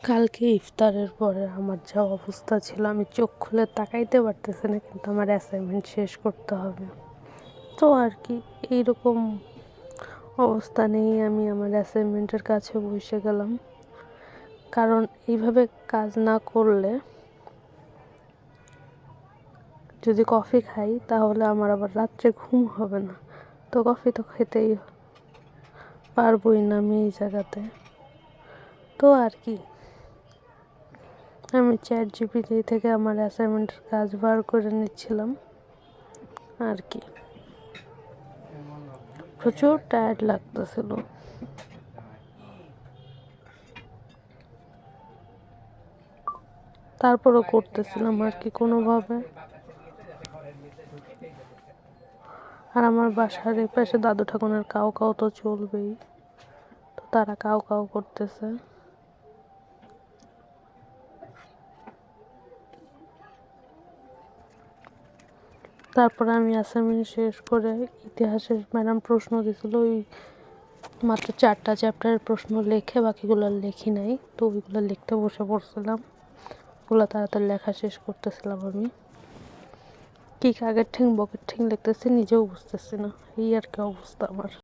কালকে ইফতারের পরে আমার যা অবস্থা ছিল, আমি চোখ খুলে তাকাইতে পারতেছি না, কিন্তু আমার অ্যাসাইনমেন্ট শেষ করতে হবে। তো আর কি, এইরকম অবস্থা নিয়েই আমি আমার অ্যাসাইনমেন্টের কাছে বসে গেলাম। কারণ এইভাবে কাজ না করলে, যদি কফি খাই তাহলে আমার আবার রাত্রে ঘুম হবে না। তো কফি তো খেতেই পারবই না আমি এই জায়গাতে। তো আর কি, আমি ChatGPT থেকে আমার অ্যাসাইনমেন্টের কাজ বার করে নিচ্ছিলাম আর কি। প্রচুর টায়ার্ড লাগতেছিল। তারপরও করতেছিলাম আর কি কোনোভাবে। আর আমার বাসার এই পাশে দাদু ঠাকুরের কাউ কাউ তো চলবেই, তো তারা কাউ কাউ করতেছে। তারপরে আমি অ্যাসাইনমেন্ট শেষ করে, ইতিহাসের ম্যাডাম প্রশ্ন দিয়েছিল, ওই মাত্র 4টা চ্যাপ্টারের প্রশ্ন লেখে, বাকিগুলো লেখি নাই। তো ওইগুলো লিখতে বসে পড়ছিলাম, ওগুলো তাড়াতাড়ি লেখা শেষ করতেছিলাম। আমি কি কাগের ঠিং বকের ঠিং লিখতেছি নিজেও বুঝতেছি না, এই আর কি অবস্থা আমার।